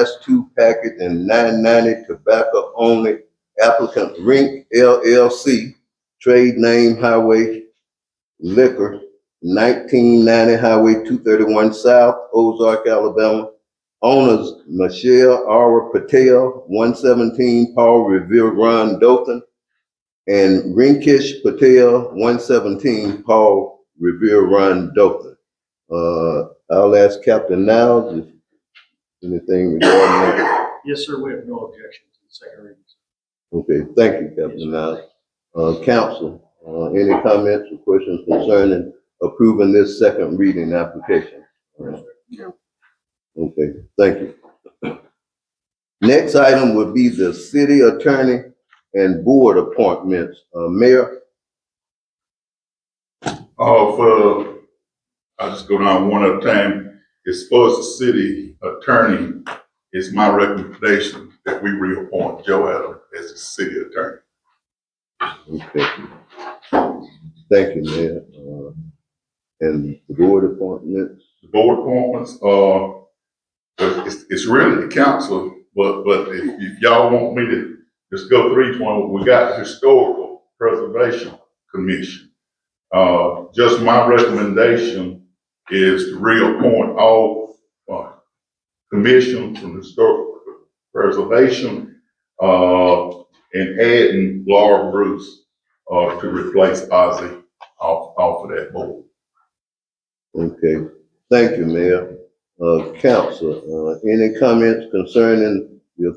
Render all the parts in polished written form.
Class 2 package and 990 tobacco only. Applicant Rink LLC, trade name Highway Liquor, 1990 Highway 231 South, Ozark, Alabama. Owners Michelle R. Patel, 117 Paul Revere Run, Dothan, and Rinkish Patel, 117 Paul Revere Run, Dothan. I'll ask Captain Niles if anything regarding that. Yes, sir. We have no objection to the second reading. Okay, thank you, Captain Niles. Council, any comments or questions concerning approving this second reading application? No. Okay, thank you. Next item would be the city attorney and board appointments. Mayor? I'll just go down one at a time. As far as the city attorney, it's my recommendation that we reappoint Joe Adams as the city attorney. Okay. Thank you, Mayor. And the board appointments? The board appointments, it's really the council, but if y'all want me to just go through each one, we got the Historical Preservation Commission. Just my recommendation is to reappoint all commissions from Historical Preservation and adding Laura Bruce to replace Ozzy off of that board. Okay, thank you, Mayor. Council, any comments concerning the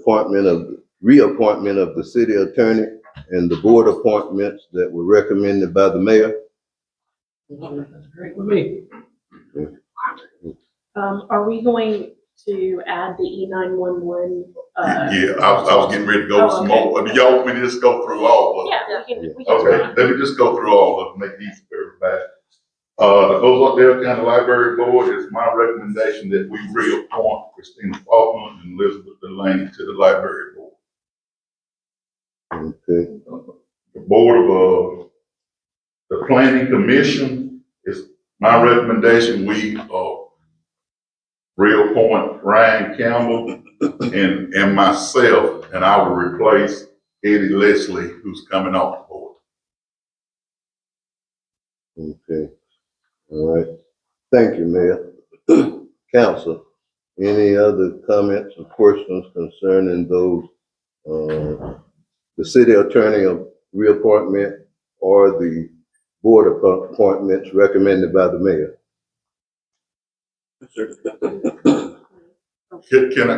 reappointment of the city attorney and the board appointments that were recommended by the mayor? That's great with me. Are we going to add the E911? Yeah, I was getting ready to go with some more. Do y'all want me to just go through all of them? Yeah, we can. Okay, let me just go through all of them, make it easy for everybody. The Ozark County Library Board is my recommendation that we reappoint Christina Faulkner and Elizabeth Delaney to the library board. Okay, The board of the Planning Commission is my recommendation. We reappoint Ryan Campbell and myself, and I will replace Eddie Leslie, who's coming off the board. okay. All right. Thank you, Mayor. Council, any other comments or questions concerning those, the city attorney of reappointment or the board appointments recommended by the mayor? Can I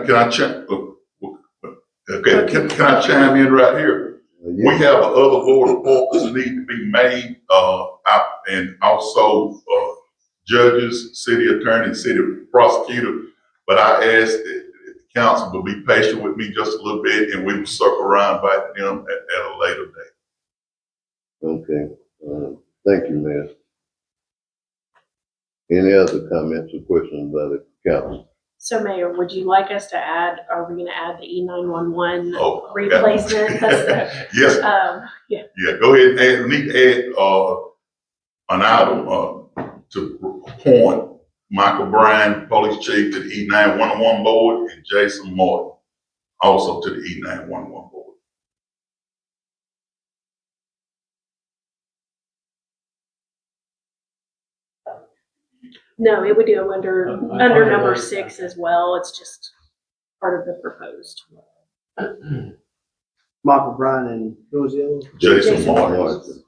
chime in right here? Yeah. We have other board appointments that need to be made, and also judges, city attorney, city prosecutor. But I ask that the council will be patient with me just a little bit, and we will circle around back to them at a later date. Okay. Thank you, Mayor. Any other comments or questions by the council? So Mayor, would you like us to add, are we gonna add the E911 Oh, replacement? Yes. Yeah. Yeah, go ahead and add, we need to add an item to appoint Michael Bryan, police chief, to the E911 board, and Jason Martin also to the E911 board. No, it would go under number 6 as well. It's just part of the proposed. Michael Bryan and who was the other one? Jason Jason Martin.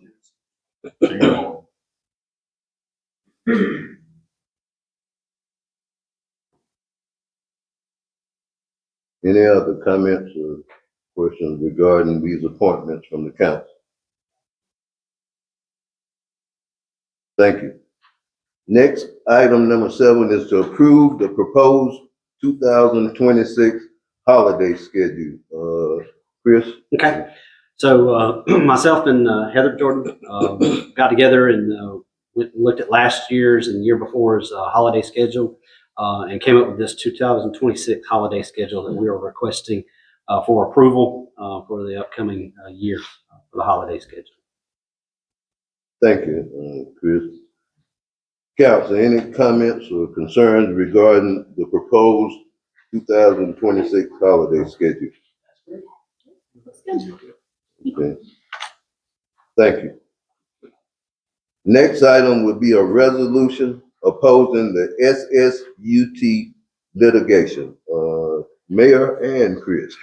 Any other comments or questions regarding these appointments from the council? Thank you. Next, item number 7 is to approve the proposed 2026 holiday schedule. Chris? Okay, so myself and Heather Jordan got together and looked at last year's and the year before's holiday schedule and came up with this 2026 holiday schedule that we are requesting for approval for the upcoming year for the holiday schedule. Thank you, Chris. Council, any comments or concerns regarding the proposed 2026 holiday schedule. Looks good. Okay. Thank you. Next item would be a resolution opposing the SSUT litigation. Mayor and Chris.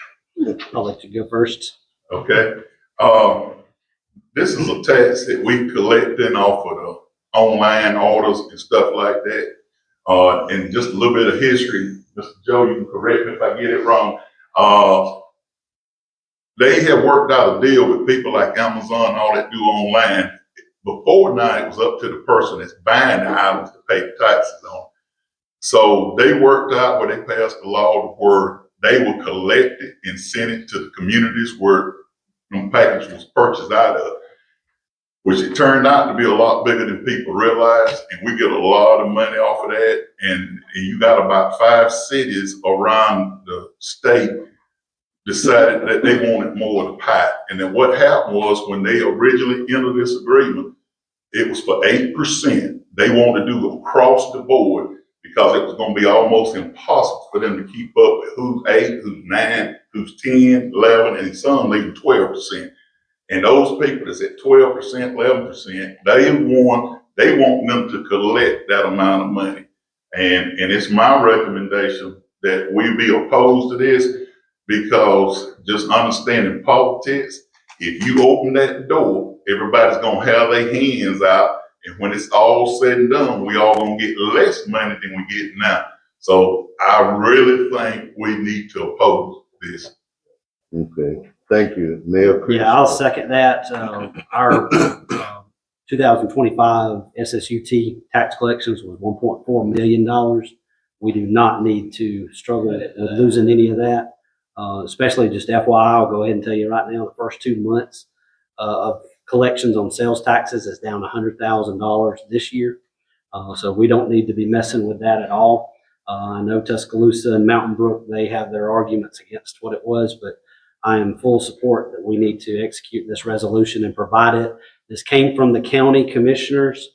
I'll let you go first. Okay. This is a tax that we collecting off of the online orders and stuff like that. And just a little bit of history, Mr. Joe, you can correct me if I get it wrong. They have worked out a deal with people like Amazon and all that do online. Before now, it was up to the person that's buying the items to pay the taxes on. So they worked out where they passed a law where they will collect it and send it to the communities where the package was purchased out of, which it turned out to be a lot bigger than people realized. And we get a lot of money off of that. And you got about 5 cities around the state decided that they wanted more of the pie. And then what happened was when they originally entered this agreement, it was for 8%. They wanted to do across the board because it was going to be almost impossible for them to keep up with who's 8, who's 9, who's 10, 11, and some leaving 12%. And those people that's at 12%, 11%, they want them to collect that amount of money. And it's my recommendation that we be opposed to this, because just understanding politics, if you open that door, everybody's gonna have their hands out, and when it's all said and done, we all gonna get less money than we get now. So I really think we need to oppose this. Okay, thank you, Mayor Chris. Yeah, I'll second that. Our 2025 SSUT tax collections was $1.4 million. We do not need to struggle with losing any of that. Especially just FYI, I'll go ahead and tell you right now, the first 2 months of collections on sales taxes is down $100,000 this year. So we don't need to be messing with that at all. I know Tuscaloosa and Mountain Brook, they have their arguments against what it was, but I am full support that we need to execute this resolution and provide it. This came from the county commissioners.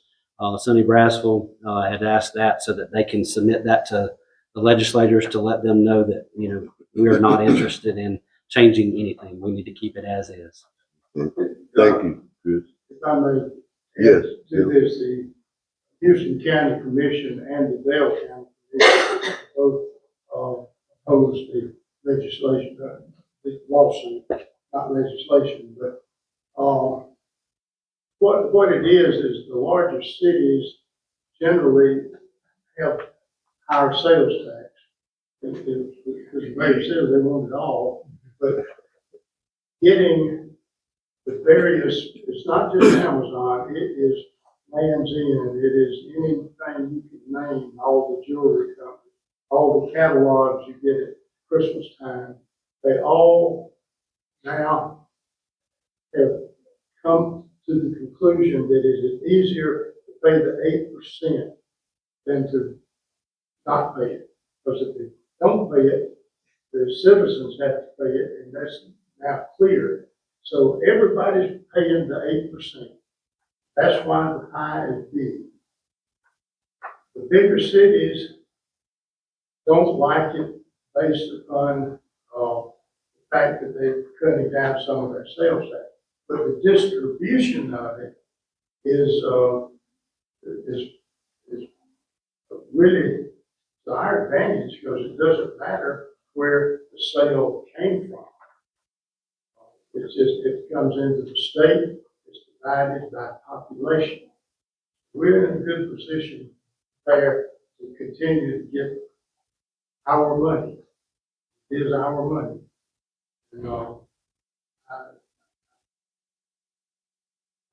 Sonny Brassville had asked that so that they can submit that to the legislators to let them know that, we are not interested in changing anything. We need to keep it as is. Thank you, Chris. If I may. Yes. To this, the Houston County Commission and the Dale County Commission both opposed the legislation, the lawsuit, not legislation, but what it is the larger cities generally have higher sales tax. Because the mayor says they want it all, but getting the various, it's not just Amazon, it is Lands' End, it is anything you can name, all the jewelry companies, all the catalogs you get at Christmas time, they all now have come to the conclusion that it is easier to pay the 8% than to not pay it. Because if they don't pay it, the citizens have to pay it, and that's now clear. So everybody's paying the 8%. That's why the pie is big. The bigger cities don't like it based upon the fact that they're cutting down some of their sales tax. But the distribution of it is really to our advantage, because it doesn't matter where the sale came from. It's just, it comes into the state, it's divided by population. We're in a good position there to continue to get our money. It is our money.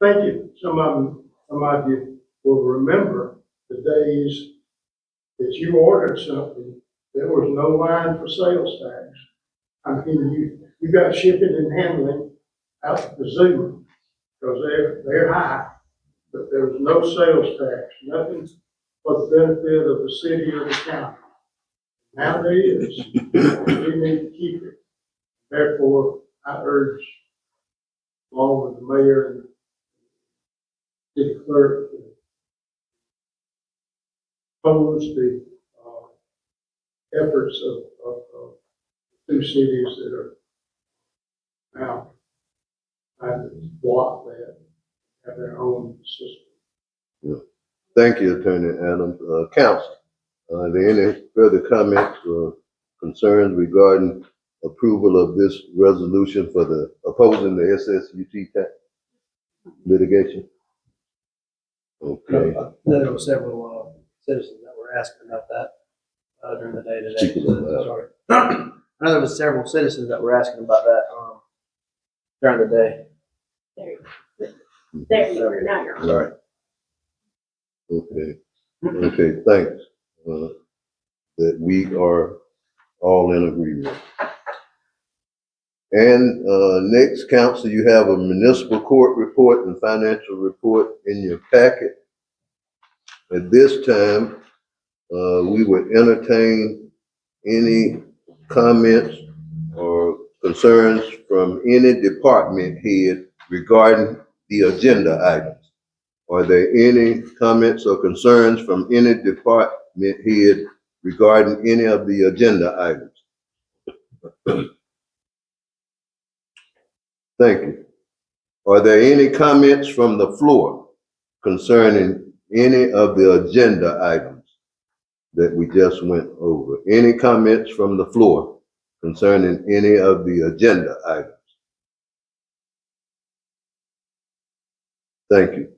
Thank you. Some of you will remember the days that you ordered something, there was no line for sales tax. I mean, you got shipping and handling out the zoo because they're high, but there was no sales tax, nothing for the benefit of the city or the county. Now there is. We need to keep it. Therefore, I urge, along with the mayor and the city clerk, to oppose the efforts of two cities that are now trying to block that, have their own system. Thank you, Attorney Adams. Council, are there any further comments or concerns regarding approval of this resolution for the opposing the SSUT tax litigation? Okay. There were several citizens that were asking about that during the day today. Speak a little louder. Sorry. I know there was several citizens that were asking about that during the day. There you are, now you're on. Right. Okay. Okay, thanks. That we are all in agreement. And next, council, you have a municipal court report and financial report in your packet. At this time, we would entertain any comments or concerns from any department head regarding the agenda items. Are there any comments or concerns from any department head regarding any of the agenda items? Thank you. Are there any comments from the floor concerning any of the agenda items that we just went over? Any comments from the floor concerning any of the agenda items? Thank you.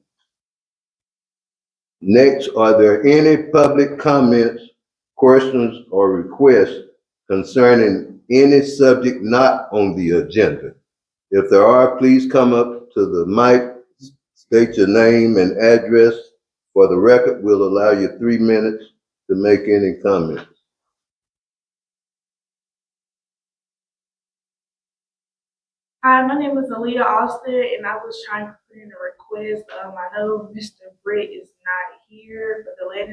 Next, are there any public comments, questions, or requests concerning any subject not on the agenda? If there are, please come up to the mic, state your name and address. For the record, we'll allow you 3 minutes to make any comments. Hi, my name is Aaliyah Austin, and I was trying to put in a request. I know Mr. Britt is not here for the land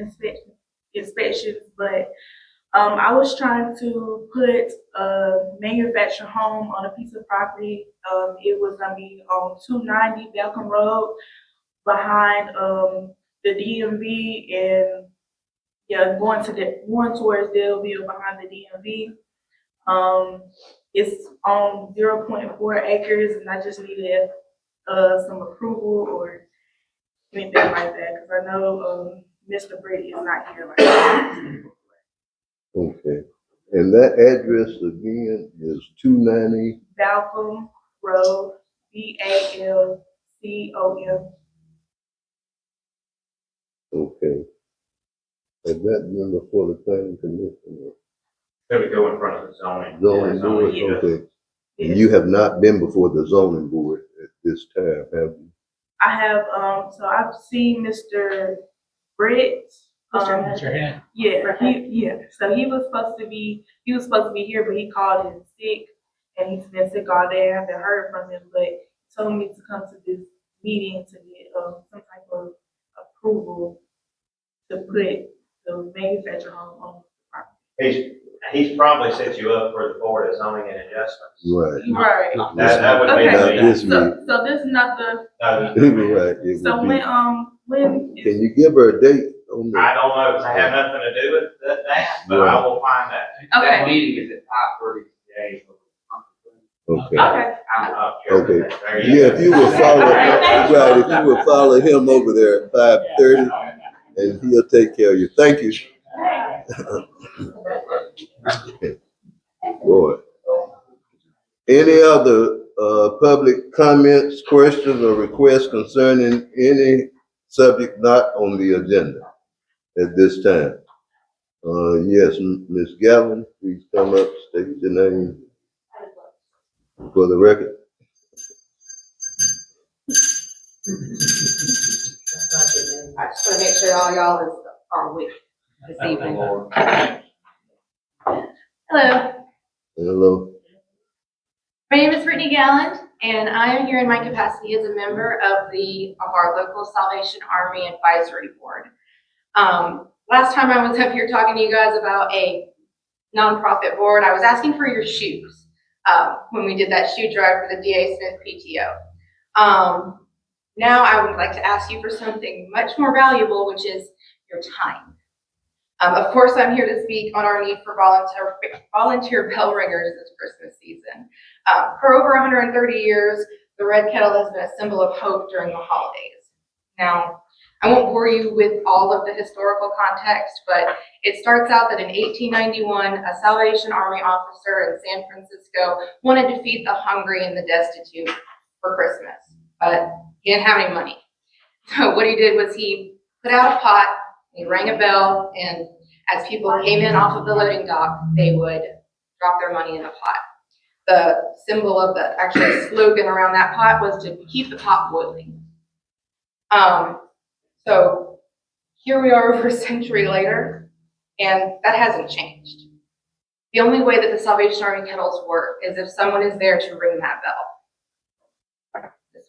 inspections, but I was trying to put a manufactured home on a piece of property. It was gonna be on 290 Belcom Road, behind the DMV, and yeah, going towards Delville, behind the DMV. It's on 0.4 acres, and I just needed some approval or anything like that, because I know Mr. Brady is not here right now. Okay. And that address again is 290? Balcom Road, Balcom. Okay. Has that been before the planning commission? There we go in front of the zoning. Zoning board, Yeah. okay. And you have not been before the zoning board at this time, have you? I have, so I've seen Mr. Britt. Mr. Hand. Yeah, so he was supposed to be here, but he called in sick, and he's been sick all day. I haven't heard from him, but he told me to come to this meeting to get some type of approval to put the manufactured home on the property. He's probably set you up for the board of zoning and adjustments. Right. Right. That would be Okay. Not this the, meeting. So this is not the, Right. It so would be. when Can you give her a date on that? I don't know, because I have nothing to do with that, but I will find that. Okay. That meeting is at 5:30 today. Okay. Okay. I'm up here. Okay. There Yeah, if you would follow, Thank you. right, if you would follow him over there at 5:30, and he'll take care of you. Thank you. Boy. Any other public comments, questions, or requests concerning any subject not on the agenda at this time? Yes, Ms. Galvin, please come up, state your name for the record. I just want to make sure all y'all are awake this evening. Hello, Hello. my name is Brittany Galland, and I am here in my capacity as a member of our local Salvation Army Advisory Board. Last time I was up here talking to you guys about a nonprofit board, I was asking for your shoes when we did that shoe drive for the D.A. Smith PTO. Now I would like to ask you for something much more valuable, which is your time. Of course, I'm here to speak on our need for volunteer bell ringers this Christmas season. For over 130 years, the Red Kettle has been a symbol of hope during the holidays. Now, I won't bore you with all of the historical context, but it starts out that in 1891, a Salvation Army officer in San Francisco wanted to feed the hungry and the destitute for Christmas, but he didn't have any money. So what he did was he put out a pot, he rang a bell, and as people came in off of the loading dock, they would drop their money in the pot. The symbol of the actual slogan around that pot was to keep the pot boiling. So here we are over a century later, and that hasn't changed. The only way that the Salvation Army kettles work is if someone is there to ring that bell. This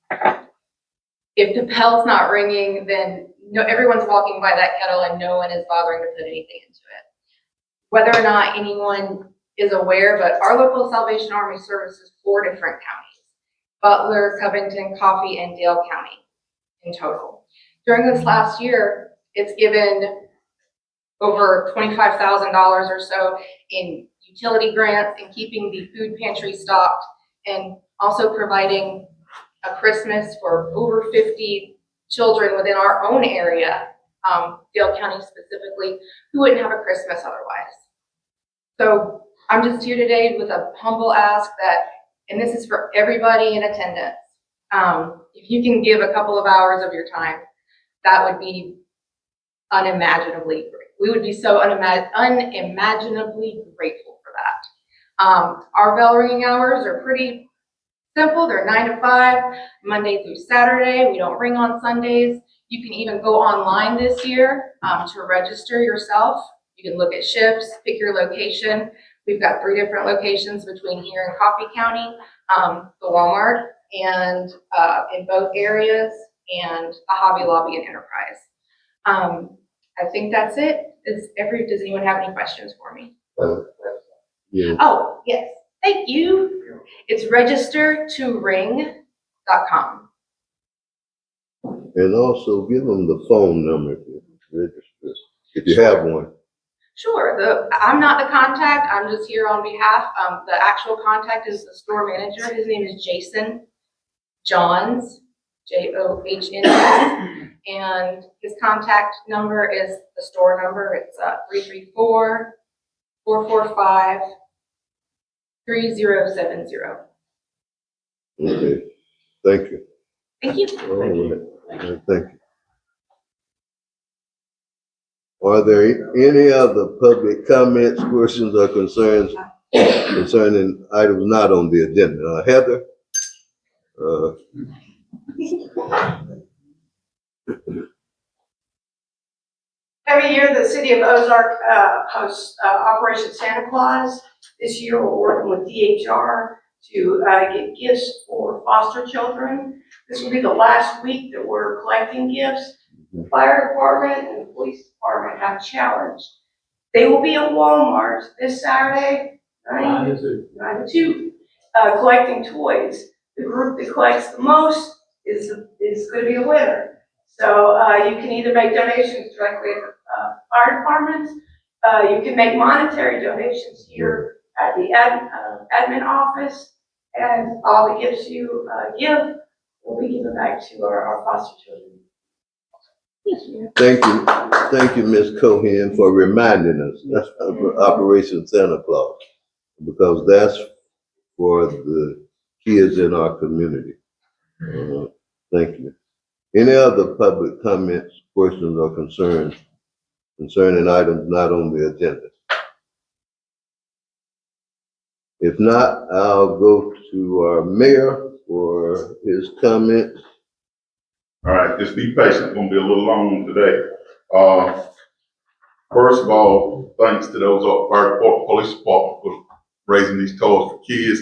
one. If the bell's not ringing, then everyone's walking by that kettle and no one is bothering to put anything into it. Whether or not anyone is aware, but our local Salvation Army services 4 different counties: Butler, Covington, Coffee, and Dale County in total. During this last year, it's given over $25,000 or so in utility grants and keeping the food pantry stocked, and also providing a Christmas for over 50 children within our own area, Dale County specifically, who wouldn't have a Christmas otherwise. So I'm just here today with a humble ask that, and this is for everybody in attendance, if you can give a couple of hours of your time, that would be unimaginably great. We would be so unimaginably grateful for that. Our bell ringing hours are pretty simple. They're 9 to 5, Monday through Saturday. We don't ring on Sundays. You can even go online this year to register yourself. You can look at shifts, pick your location. We've got 3 different locations between here and Coffee County, the Walmart, and in both areas, and a Hobby Lobby and Enterprise. I think that's it. Does anyone have any questions for me? Yeah. Oh, yes. Thank you. It's registertoring.com. And also give them the phone number to register, if you have one. Sure. I'm not the contact. I'm just here on behalf. The actual contact is the store manager. His name is Jason Johns, Johns, and his contact number is the store number. It's 334-445-3070. Okay, thank you. Thank you. All right, thank you. Are there any other public comments, questions, or concerns concerning items not on the agenda? Heather? Every year, the city of Ozark hosts Operation Santa Claus. This year, we're working with DHR to get gifts for foster children. This will be the last week that we're collecting gifts. The fire department and the police department have challenged. They will be at Walmart this Saturday, 9 to 2, collecting toys. The group that collects the most is going to be a winner. So you can either make donations directly at the fire departments. You can make monetary donations here at the admin office, and all the gifts you give will be given back to our foster children. Thank you, Ms. Cohen, for reminding us of Operation Santa Claus, because that's for the kids in our community. Thank you. Any other public comments, questions, or concerns concerning items not on the agenda? If not, I'll go to our mayor for his comments. All right, just be patient. It's gonna be a little long today. First of all, thanks to those fire department, police department for raising these toys for kids,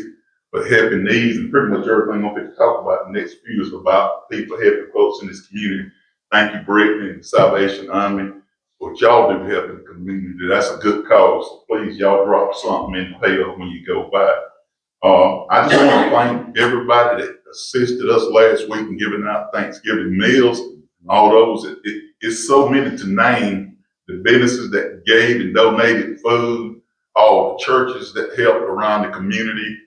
for helping needs, and pretty much everything I'm going to talk about in the next few is about people helping folks in this community. Thank you, Brittany and the Salvation Army. What y'all do helping the community, that's a good cause. So please, y'all drop something in the payoff when you go by. I just want to thank everybody that assisted us last week in giving out Thanksgiving meals, all those. It's so many to name the businesses that gave and donated food, all the churches that helped around the community.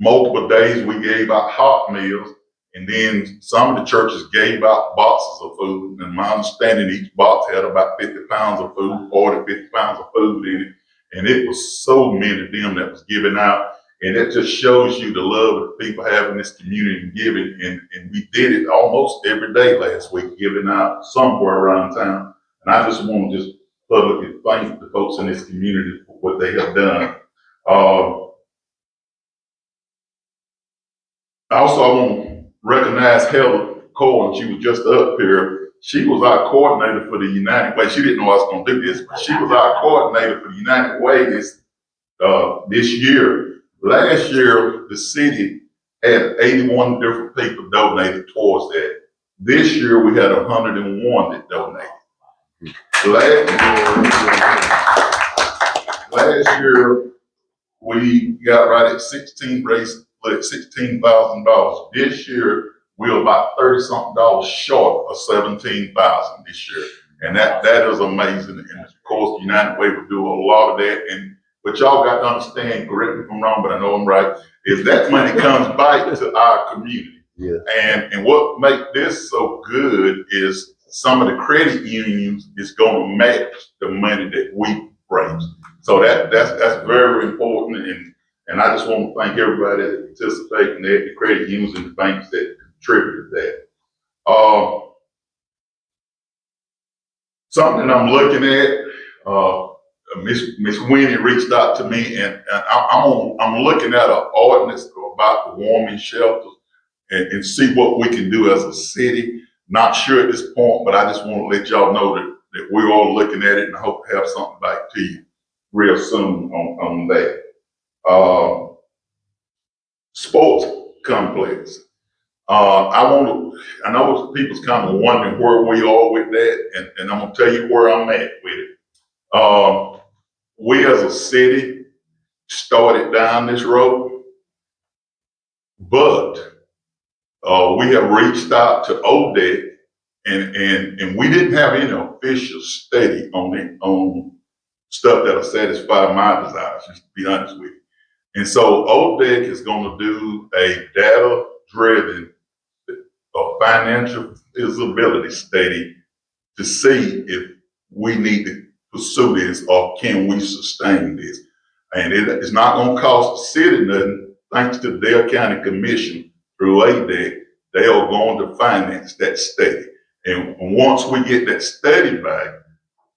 Multiple days we gave out hot meals, and then some of the churches gave out boxes of food. And my understanding, each box had about 50 pounds of food, 40, 50 pounds of food in it. And it was so many of them that was given out. And it just shows you the love that people have in this community and giving. And we did it almost every day last week, giving out somewhere around town. And I just want to just publicly thank the folks in this community for what they have done. Also, I want to recognize Heather Cohen. She was just up here. She was our coordinator for the United Way. She didn't know I was going to do this, but she was our coordinator for the United Way this year. Last year, the city had 81 different people donated towards that. This year, we had 101 that donated. Last year, we got right at 16, raised $16,000. This year, we're about $30-something short of $17,000 this year. And that is amazing. And of course, the United Way will do a lot of that. But y'all got to understand, correct me if I'm wrong, but I know I'm right, is that money comes back to our community. Yeah. And what makes this so good is some of the credit unions is going to match the money that we raise. So that's very important. And I just want to thank everybody that participated in that, the credit unions and the banks that contributed that. Something I'm looking at, Miss Winnie reached out to me, and I'm looking at an ordinance about the warming shelters and see what we can do as a city. Not sure at this point, but I just want to let y'all know that we're all looking at it, and I hope to have something back to you real soon on that. Sports complex. I know people's kind of wondering where we are with that, and I'm gonna tell you where I'm at with it. We as a city started down this road, but we have reached out to ODEC, and we didn't have any official study on stuff that'll satisfy my desires, just to be honest with you. And so ODEC is going to do a data-driven financial feasibility study to see if we need to pursue this or can we sustain this. And it's not going to cost the city nothing. Thanks to the Dale County Commission through ADEC, they are going to finance that study. And once we get that study back,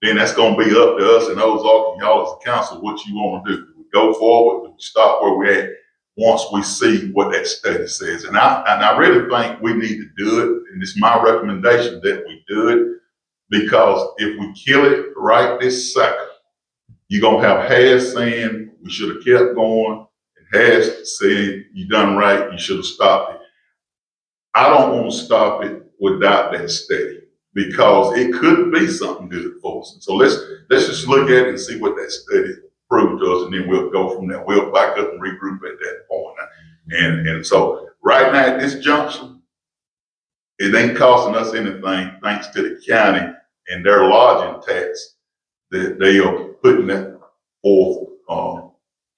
then that's going to be up to us and Ozark and y'all as a council what you want to do. Do we go forward? Do we stop where we're at once we see what that study says? And I really think we need to do it, and it's my recommendation that we do it, because if we kill it right this second, you're going to have Has saying we should have kept going, and Has saying you done right, you should have stopped it. I don't want to stop it without that study, because it could be something good for us. So let's just look at it and see what that study proved to us, and then we'll go from there. We'll back up and regroup at that point. And so right now at this junction, it ain't costing us anything thanks to the county and their lodging tax that they are putting that forth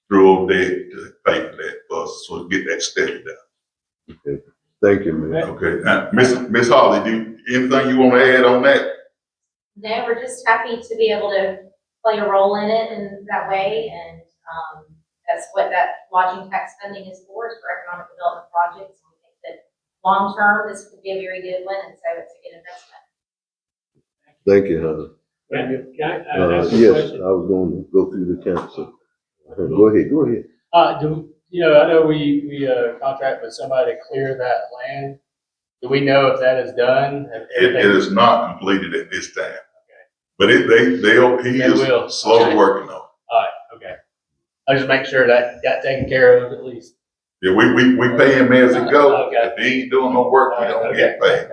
through ODEC to pay for that for us, so we get that study done. Okay. Thank you, man. Okay, now, Miss Holly, anything you want to add on that? No, we're just happy to be able to play a role in it in that way, and that's what that lodging tax funding is for economic development projects. We think that long term, this could be a very good one, and so it's a good investment. Thank you, Hannah. Can I ask a Yes, question? I was going to go through the council. Go ahead. I know we contract with somebody to clear that land. Do we know if that is done? It is not completed at this time. Okay. But he is slowly working on it. All right, okay. I just make sure that got taken care of at least. Yeah, we pay him as it goes. Okay. If he ain't doing no work, we don't get paid.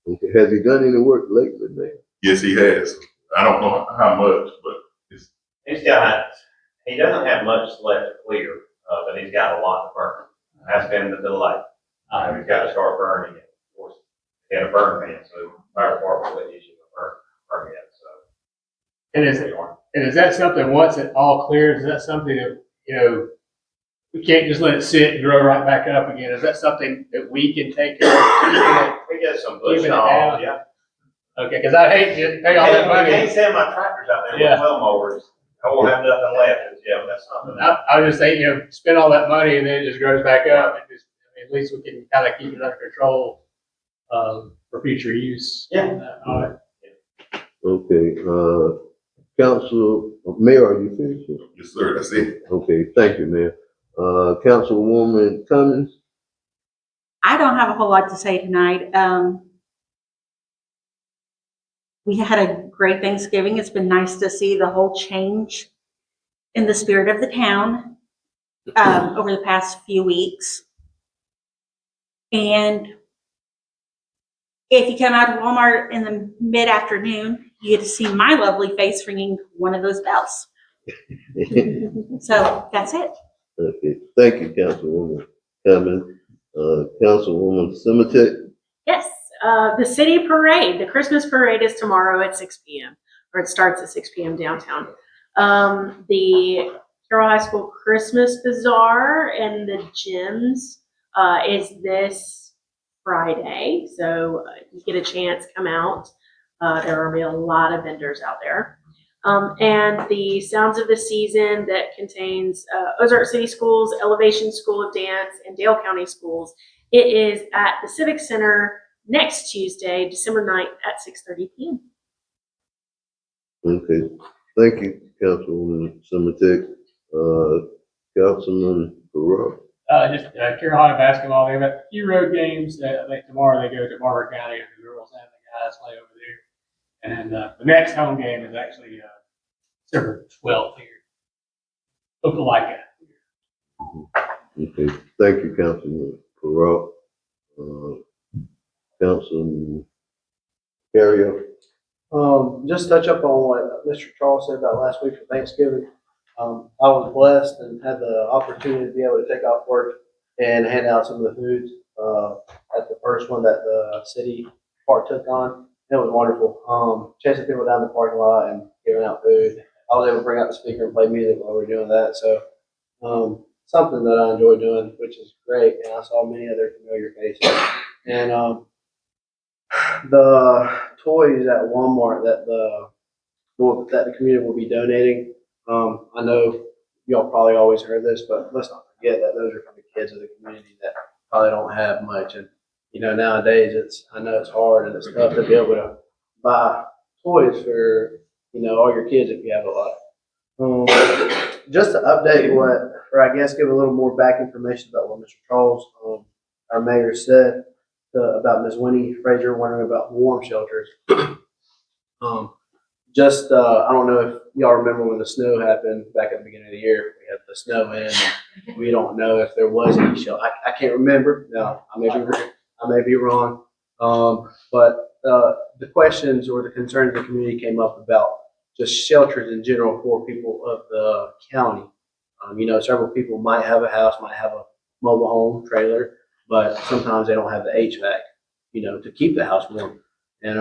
Okay. Has he done any work lately, man? Yes, he has. I don't know how much, but he doesn't have much left to clear, but he's got a lot to burn. That's been the delay. He's got to start burning it. Of course, he had a burn ban, so fire department would issue a burn. permit, so. And is that something, once it all clears, is that something that, we can't just let it sit and grow right back up again? Is that something that we can take care of? We get some bush Keeping it hog, down? yeah. Okay, because I hate to pay all that I money. can't send my tractors out there Yeah. with well mowers. I won't have nothing left. Yeah, but that's something. I was just saying, spend all that money and then it just grows back up. And just, at least we can kind of keep it under control for future use. Yeah. All right. Okay, Council, Mayor, are you finished? Yes, sir, that's it. Okay, thank you, Mayor. Councilwoman Cummings? I don't have a whole lot to say tonight. We had a great Thanksgiving. It's been nice to see the whole change in the spirit of the town over the past few weeks. And if you come out to Walmart in the mid-afternoon, you get to see my lovely face ringing one of those bells. So that's it. Okay, thank you, Councilwoman Cummings. Councilwoman Simechak? Yes, the city parade, the Christmas parade is tomorrow at 6 p.m. or it starts at 6 p.m. downtown. The Perault High School Christmas Bazaar and the gyms is this Friday. So if you get a chance, come out. There will be a lot of vendors out there. And the Sounds of the Season that contains Ozark City Schools, Elevation School of Dance, and Dale County Schools. It is at the Civic Center next Tuesday, December 9th at 6:30 p.m. Okay, thank you, Councilwoman Simechak. Councilman Perault? Just Carolina basketball. They've got a few road games. I think tomorrow they go to Barber County and the girls and the guys play over there. And the next home game is actually December 12th here. Opelika. Okay, thank you, Councilman Perault. Councilman Macario? Just touch up on what Mr. Charles said about last week for Thanksgiving. I was blessed and had the opportunity to be able to take off work and hand out some of the food at the first one that the city partook on. It was wonderful. Chasing people down the parking lot and giving out food. I was able to bring out the speaker and play music while we were doing that. So something that I enjoy doing, which is great. And I saw many other familiar faces. And the toys at Walmart that the community will be donating. I know y'all probably always heard this, but let's not forget that those are from the kids of the community that probably don't have much. And nowadays I know it's hard and it's tough to be able to buy toys for all your kids if you have a lot. Just to update or I guess give a little more back information about what Mr. Charles, our mayor, said about Ms. Winnie Frazier wondering about warm shelters. I don't know if y'all remember when the snow happened back at the beginning of the year. We had the snow in. And we don't know if there was any shelter. I can't remember. No, I may be wrong. But the questions or the concerns of the community came up about just shelters in general for people of the county. Several people might have a house, might have a mobile home trailer, but sometimes they don't have the HVAC, to keep the house warm. And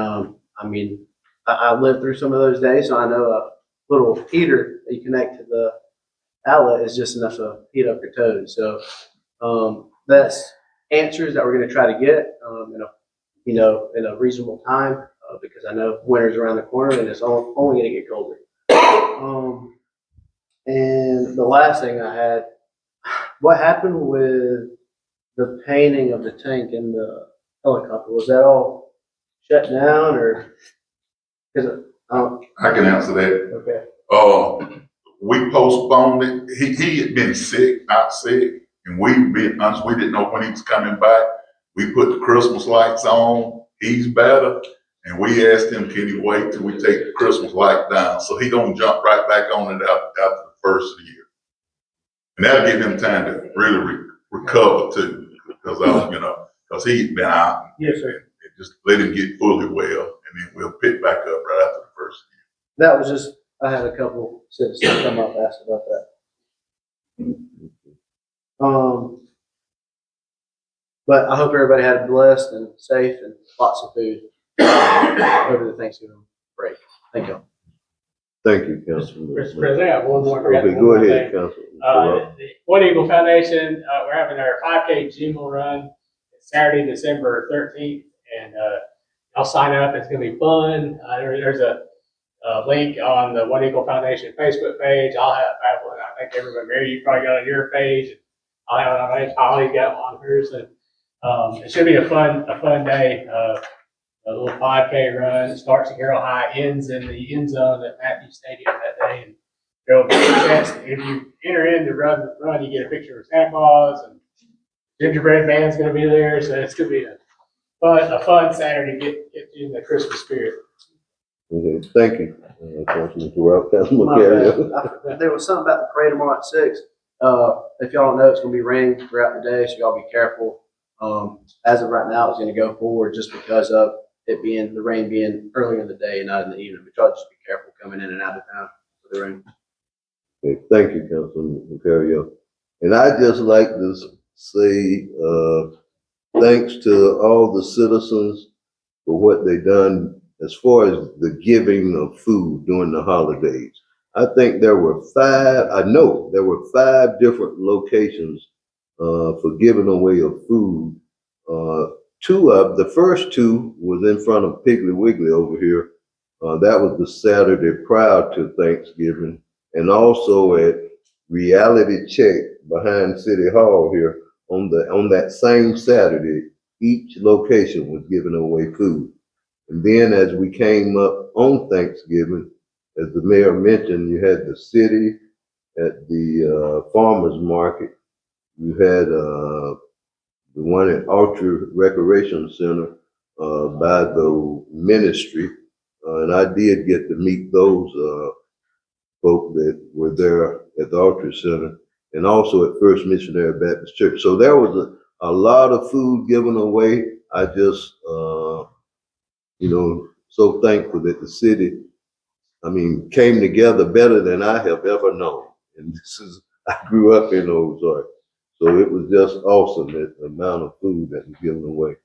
I lived through some of those days, so I know a little heater that you connect to the outlet is just enough to heat up your toes. So that's answers that we're going to try to get in a reasonable time because I know winter's around the corner and it's only going to get colder. And the last thing I had, what happened with the painting of the tank in the helicopter? Was that all shut down or? I can answer that. Okay. We postponed it. He had been out sick, and we honest, we didn't know when he was coming back. We put the Christmas lights on. He's better, and we asked him, can he wait till we take the Christmas light down? So he gonna jump right back on it after the first of the year, and that'll give him time to really recover too, because he'd been out. Yes, sir. Just let him get fully well, and then we'll pick back up right after the first year. That was just, I had a couple citizens come up and ask about that. But I hope everybody had a blessed and safe and lots of food over the Thanksgiving break. Thank you. Thank you, Councilman. Mr. President, I have one more. Okay, go ahead, Councilman. The One Eagle Foundation, we're having our 5K jingle run. It's Saturday, December 13th, and I'll sign up. It's gonna be fun. There's a link on the One Eagle Foundation Facebook page. I think everybody, Mary, you probably got it on your page. I'll have it on my page. Holly got on hers, and it should be a fun day. A little 5K run. It starts at Carroll High, ends in the end zone at Matthews Stadium that day. And there'll be a chance, if you enter in to run, you get a picture of Santa Claus, and gingerbread man's going to be there. So it's going to be a fun Saturday. Get you in the Christmas spirit. Okay, thank you, Councilman Perault. Councilman My Macario. bad. There was something about the parade tomorrow at 6. If y'all don't know, it's gonna be raining throughout the day, so y'all be careful. As of right now, it's gonna go forward just because of the rain being earlier in the day and not in the evening. But y'all just be careful coming in and out of town with the rain. Okay, thank you, Councilman Macario. And I just like to say, thanks to all the citizens for what they done as far as the giving of food during the holidays. I think there were 5 different locations for giving away of food. The first 2 was in front of Piggly Wiggly over here. That was the Saturday prior to Thanksgiving, and also at Reality Check behind City Hall here on that same Saturday. Each location was giving away food. And then as we came up on Thanksgiving, as the mayor mentioned, you had the city at the farmer's market. You had the one at Ultra Recreation Center by the ministry. And I did get to meet those folk that were there at the Ultra Center, and also at First Missionary Baptist Church. So there was a lot of food given away. I just, so thankful that the city, came together better than I have ever known. And I grew up in Ozark. So it was just awesome, the amount of food that was given away.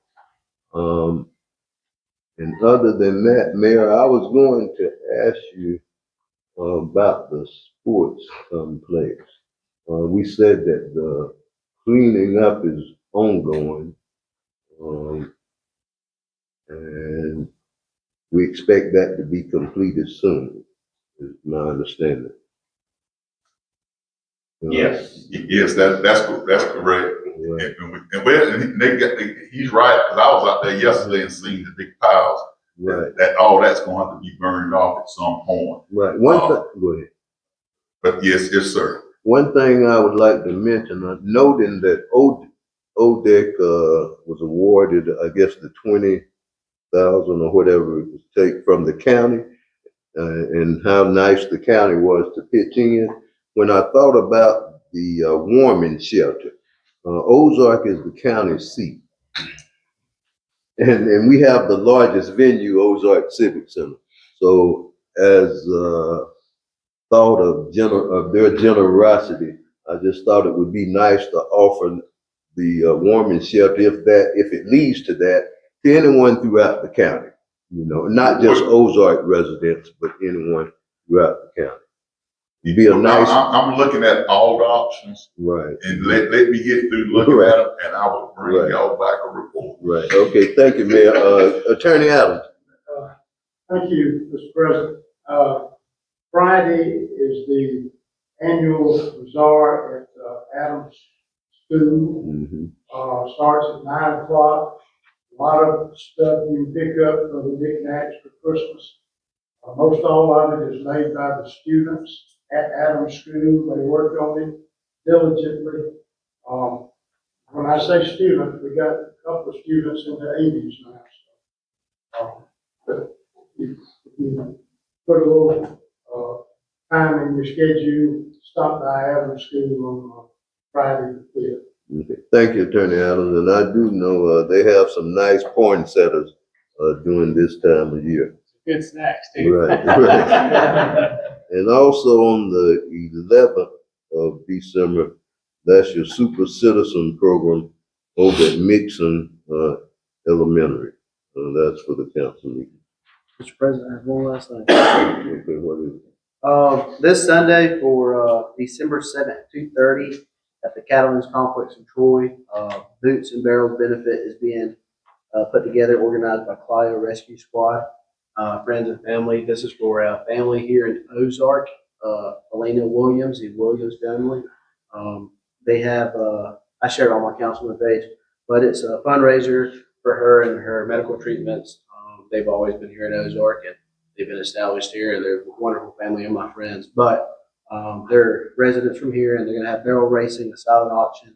And other than that, Mayor, I was going to ask you about the sports complex. We said that the cleaning up is ongoing. And we expect that to be completed soon, is my understanding. Yes, that's correct. Right. He's right, because I was out there yesterday and seen the big piles. Right. That all that's going to have to be burned off at some point. Right. Go ahead. But yes, sir. One thing I would like to mention, noting that ODEC was awarded, I guess, the $20,000 or whatever it was take from the county, and how nice the county was to pitch in. When I thought about the warming shelter, Ozark is the county seat, and we have the largest venue, Ozark Civic Center. So as thought of their generosity, I just thought it would be nice to offer the warming shelter, if it leads to that, to anyone throughout the county. Not just Ozark residents, but anyone throughout the county. It'd be a nice. I'm looking at all the options. Right. And let me get through looking at them, and I will bring y'all back a report. Right. Okay. Thank you, Mayor. Attorney Adams. Thank you, Mr. President. Friday is the annual bazaar at Adams School. Mm-hmm. Starts at 9 o'clock. A lot of stuff you can pick up for the knickknacks for Christmas. Most all of it is made by the students at Adams School. They work on it diligently. When I say students, we got a couple of students in their 80s now. But if you put a little time in your schedule, stop by Adams School on Friday the 5th. Okay. Thank you, Attorney Adams. And I do know they have some nice poinsettias during this time of year. Good snacks too. Right. And also on the 11th of December, that's your Super Citizen program over at Mixon Elementary. That's for the council meeting. Mr. President, I have one last thing. Okay, what is it? This Sunday for December 7th, 2:30 at the Cattlemen's Complex in Troy, Boots and Barrels benefit is being put together, organized by Clio Rescue Squad, friends and family. This is for a family here in Ozark, Elena Williams, the Williams family. They have, I shared on my councilman page, but it's a fundraiser for her and her medical treatments. They've always been here in Ozark and they've been established here and they're a wonderful family and my friends. But they're residents from here and they're going to have barrel racing, a silent auction,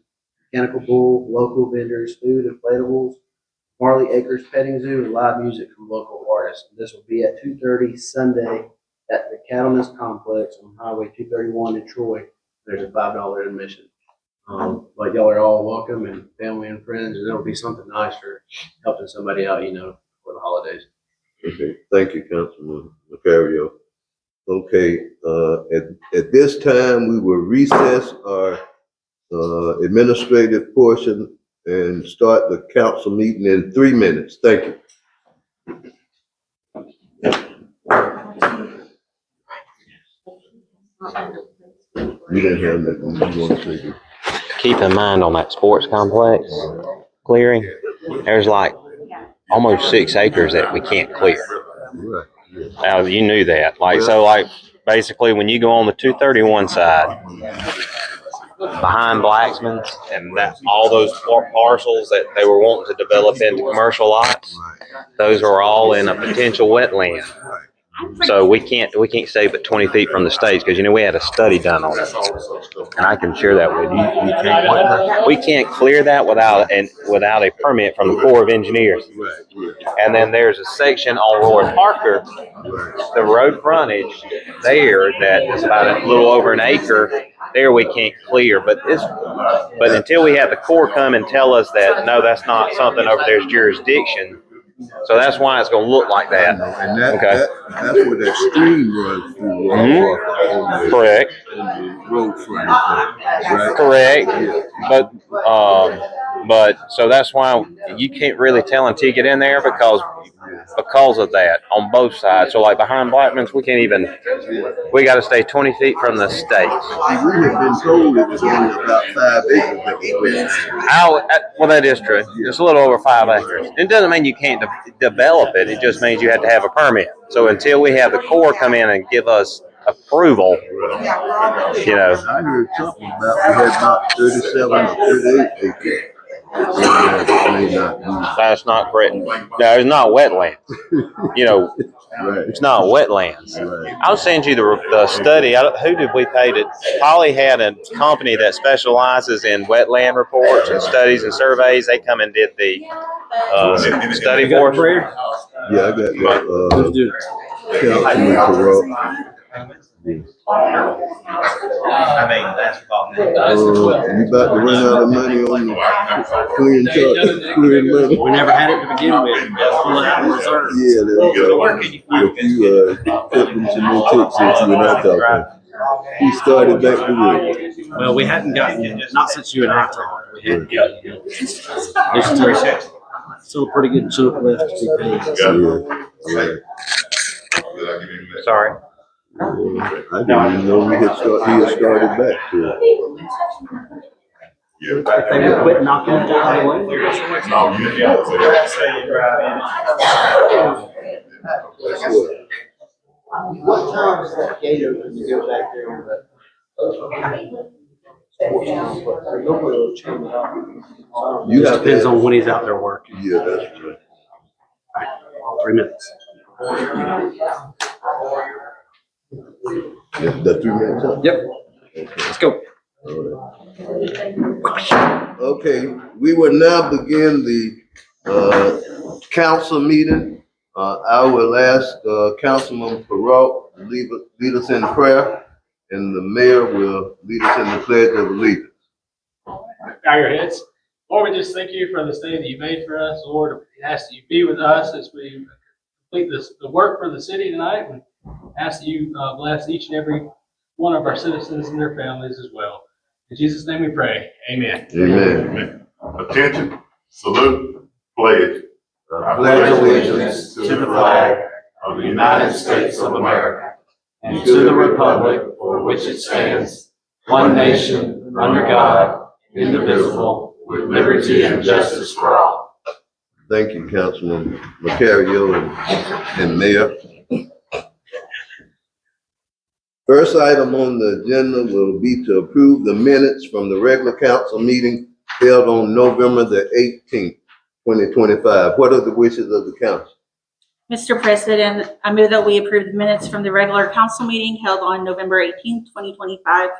mechanical bull, local vendors, food, inflatables, Marley Acres Petting Zoo, and live music from local artists. And this will be at 2:30 Sunday at the Cattlemen's Complex on Highway 231 in Troy. There's a $5 admission. But y'all are all welcome and family and friends, and it'll be something nice for helping somebody out, for the holidays. Okay, thank you, Councilman Macario. Okay, at this time, we will recess our administrative portion and start the council meeting in 3 minutes. Thank you. You didn't have nothing you want to say? Keep in mind on that sports complex clearing, there's like almost 6 acres that we can't clear. Right. Now, you knew that. So basically when you go on the 231 side, behind Blacksman's and all those parcels that they were wanting to develop into commercial lots, those are all in a potential wetland. So we can't stay but 20 feet from the stage because we had a study done on it, and I can share that with you. We can't clear that without a permit from the Corps of Engineers. And then there's a section on Roy Parker, the road frontage there that is about a little over an acre. There we can't clear, but until we have the Corps come and tell us that no, that's not something over there's jurisdiction. So that's why it's going to look like that. And that's where that stream runs through. Correct. The road frontage, right? Correct. Yeah. But so that's why you can't really tell until you get in there because of that on both sides. So like behind Blackman's, we got to stay 20 feet from the state. We have been told it was only about 5 acres that was Well, that is true. It's a little over 5 acres. It doesn't mean you can't develop it. It just means you have to have a permit. So until we have the Corps come in and give us approval, I heard something about we had about 37 or 38 acres. That's not correct. No, it's not wetlands. Right. It's not wetlands. Right. I'll send you the study. Who did we pay to? Polly had a company that specializes in wetland reports and studies and surveys. They come and did the study for us. Yeah, I got that. Councilman Perault. That's You about to run out of money on clearing money? We never had it to begin with. Pull it out of reserve. Yeah, if you put them some more tips since you were not talking. He started back to work. Well, we hadn't gotten, not since you and I talked. We hadn't gotten it. There's still a pretty good chunk left to be paid. Sorry. I didn't even know he had started back to it. If they would quit knocking it down. What time is that gate open to go back there on that? Nobody will change it up. It depends on when he's out there working. Yeah, that's right. All right, 3 minutes. That 3 minutes up? Yep. Let's go. Okay, we will now begin the council meeting. I will ask Councilman Perault to lead us in prayer, and the mayor will lead us in the pledge of allegiance. Bow your heads. Lord, we just thank you for this day that you made for us. Lord, we ask that you be with us as we complete the work for the city tonight. We ask that you bless each and every one of our citizens and their families as well. In Jesus' name we pray. Amen. Amen. Attention, salute, pledge. I pledge allegiance to the flag of the United States of America and to the republic for which it stands, one nation, under God, indivisible, with liberty and justice for all. Thank you, Councilman Macario and Mayor. First item on the agenda will be to approve the minutes from the regular council meeting held on November the 18th, 2025. What are the wishes of the council? Mr. President, I move that we approve the minutes from the regular council meeting held on November 18th, 2025.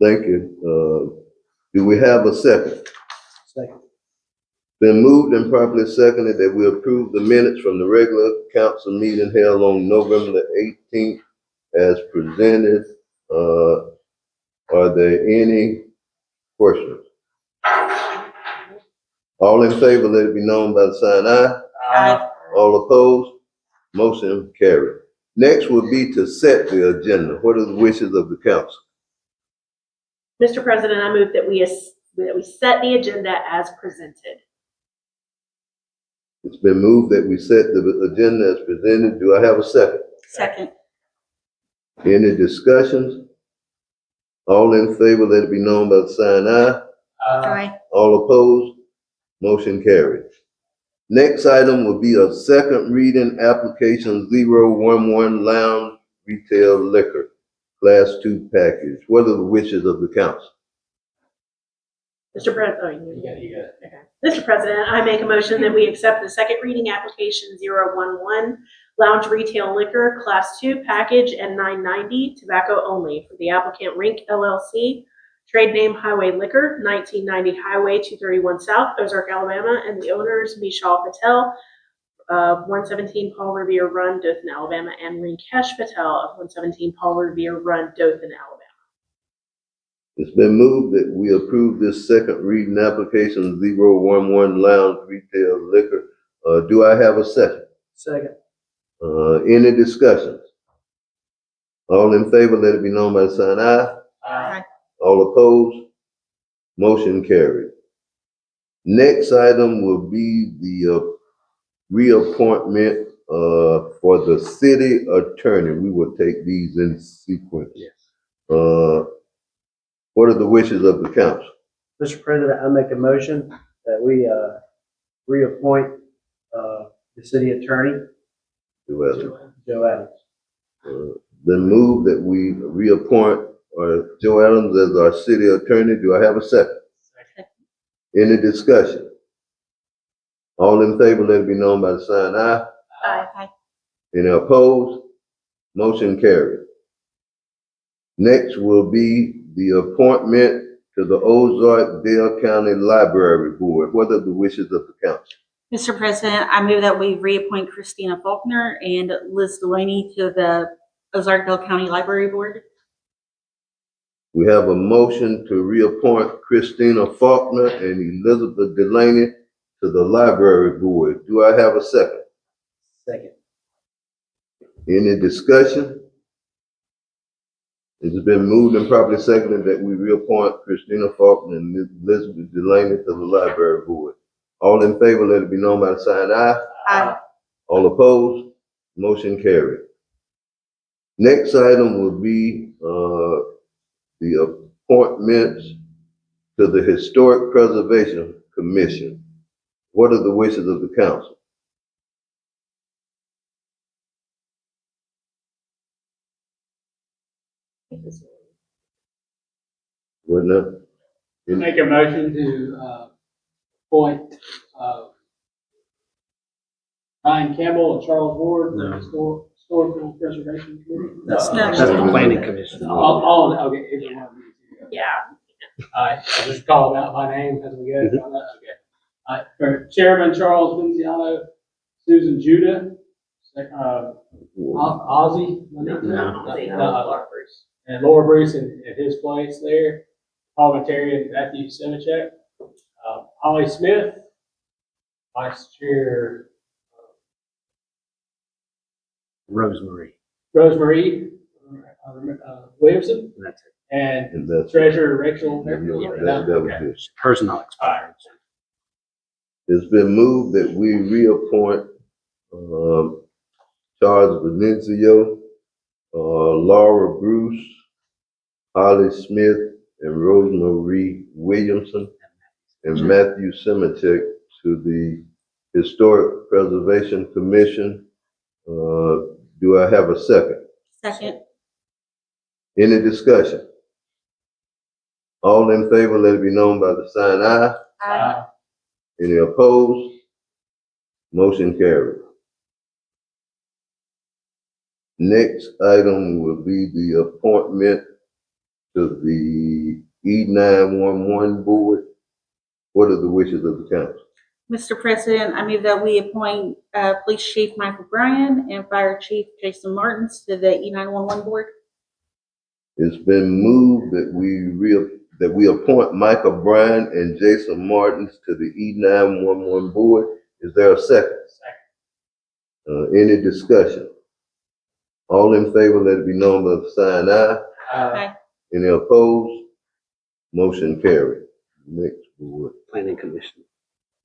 Thank you. Do we have a second? Second. Been moved and properly seconded that we approve the minutes from the regular council meeting held on November the 18th as presented. Are there any questions? All in favor, let it be known by the sign aye. Aye. All opposed? Motion carried. Next will be to set the agenda. What are the wishes of the council? Mr. President, I move that we set the agenda as presented. It's been moved that we set the agenda as presented. Do I have a second? Second. Any discussions? All in favor, let it be known by the sign aye. Aye. All opposed? Motion carried. Next item will be a second reading application 011 Lounge Retail Liquor, Class 2 package. What are the wishes of the council? Mr. President, You got it. Okay. Mr. President, I make a motion that we accept the second reading application 011 Lounge Retail Liquor Class 2 Package and 990 tobacco only for the applicant Rink LLC, trade name Highway Liquor, 1990 Highway 231 South, Ozark, Alabama, and the owners Mishal Patel of 117 Paul Revere Run, Dothan, Alabama, and Rinkesh Patel of 117 Paul Revere Run, Dothan, Alabama. It's been moved that we approve this second reading application 011 Lounge Retail Liquor. Do I have a second? Second. Any discussions? All in favor, let it be known by the sign aye. Aye. All opposed? Motion carried. Next item will be the reappointment for the city attorney. We will take these in sequence. Yes. What are the wishes of the council? Mr. President, I make a motion that we reappoint the city attorney, Joe Adams. Then move that we reappoint Joe Adams as our city attorney. Do I have a second? Any discussion? All in favor, let it be known by the sign aye. Aye. Any opposed? Motion carried. Next will be the appointment to the Ozark Dale County Library Board. What are the wishes of the council? Mr. President, I move that we reappoint Christina Faulkner and Liz Delaney to the Ozark County Library Board. We have a motion to reappoint Christina Faulkner and Elizabeth Delaney to the Library Board. Do I have a second? Second. Any discussion? It's been moved and properly seconded that we reappoint Christina Faulkner and Elizabeth Delaney to the Library Board. All in favor, let it be known by the sign aye. Aye. All opposed? Motion carried. Next item will be the appointments to the Historic Preservation Commission. What are the wishes of the council? What now? Make a motion to appoint Ryan Campbell and Charles Ward to the Historical Preservation Committee. That's the planning commission. All, okay, either one of these. Yeah. All right, I'll just call them out by name as we go. Okay. All right, for Chairman Charles Vinciano, Susan Judah, Ozzy. And Laura Bruce in his place there, parliamentarian Matthew Simechak, Holly Smith, Vice Chair Rosemary. Williamson, And that's it. and that's Treasurer Rachel. that was it. Personnel expired. It's been moved that we reappoint Charles Venanzio, Laura Bruce, Holly Smith, and Rosemary Williamson, and Matthew Simechak to the Historic Preservation Commission. Do I have a second? Second. Any discussion? All in favor, let it be known by the sign aye. Aye. Any opposed? Motion carried. Next item will be the appointment to the E911 board. What are the wishes of the council? Mr. President, I move that we appoint Police Chief Michael Bryan and Fire Chief Jason Martins to the E911 board. It's been moved that we appoint Michael Bryan and Jason Martins to the E911 board. Is there a second? Second. Any discussion? All in favor, let it be known by the sign aye. Aye. Any opposed? Motion carried. Next board. Planning Commission.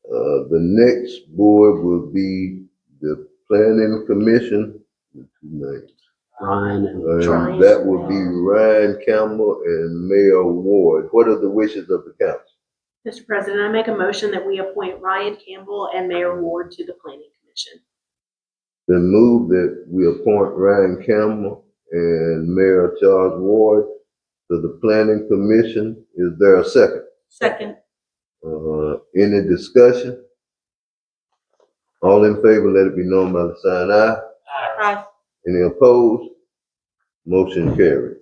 The next board will be the Planning Commission. The two names. Ryan and And that will be Ryan Campbell and Mayor Ward. What are the wishes of the council? Mr. President, I make a motion that we appoint Ryan Campbell and Mayor Ward to the Planning Commission. Then move that we appoint Ryan Campbell and Mayor Charles Ward to the Planning Commission. Is there a second? Second. Any discussion? All in favor, let it be known by the sign aye. Aye. Any opposed? Motion carried.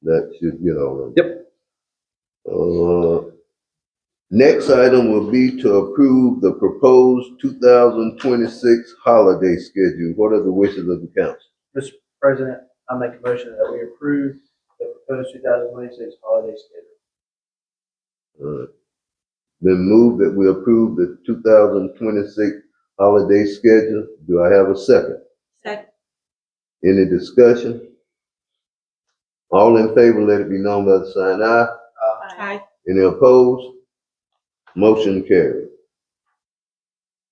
That should get all of them. Yep. Next item will be to approve the proposed 2026 holiday schedule. What are the wishes of the council? Mr. President, I make a motion that we approve the proposed 2026 holiday schedule. Then move that we approve the 2026 holiday schedule. Do I have a second? Second. Any discussion? All in favor, let it be known by the sign aye. Aye. Any opposed? Motion carried.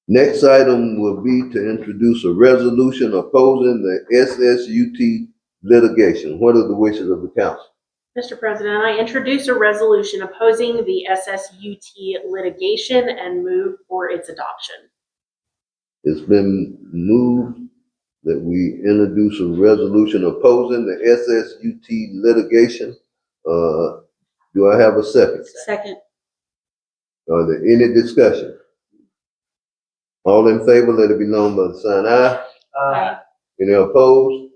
Next item will be to introduce a resolution opposing the SSUT litigation. What are the wishes of the council? Mr. President, I introduce a resolution opposing the SSUT litigation and move for its adoption. It's been moved that we introduce a resolution opposing the SSUT litigation. Do I have a second? Second. Are there any discussion? All in favor, let it be known by the sign aye. Aye. Any opposed?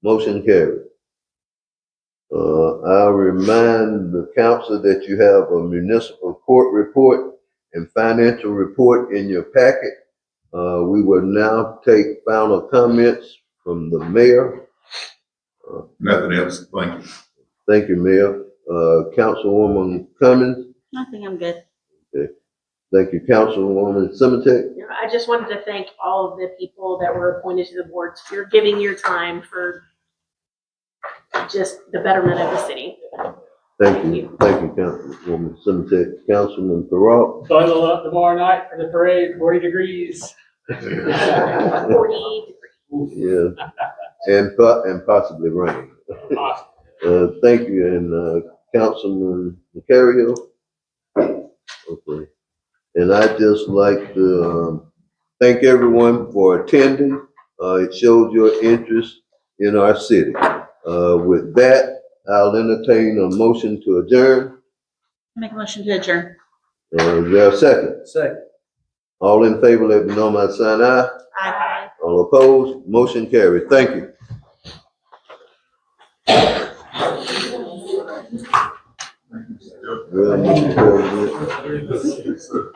Motion carried. I'll remind the council that you have a municipal court report and financial report in your packet. We will now take final comments from the mayor. Nothing else, thank you. Thank you, Mayor. Councilwoman Cummings. Nothing, I'm good. Okay. Thank you, Councilwoman Simechak. I just wanted to thank all of the people that were appointed to the boards for giving your time for just the betterment of the city. Thank you, Councilwoman Simechak. Councilman Perault. Bundle up tomorrow night for the parade, 40 degrees. 40 degrees. Yeah, and possibly rain. Thank you, and Councilman Macario. Okay, and I'd just like to thank everyone for attending. It shows your interest in our city. With that, I'll entertain a motion to adjourn. Make a motion to adjourn. Is there a second? Second. All in favor, let me know by the sign aye. Aye. All opposed, motion carried. Thank you. Well, Mr. President.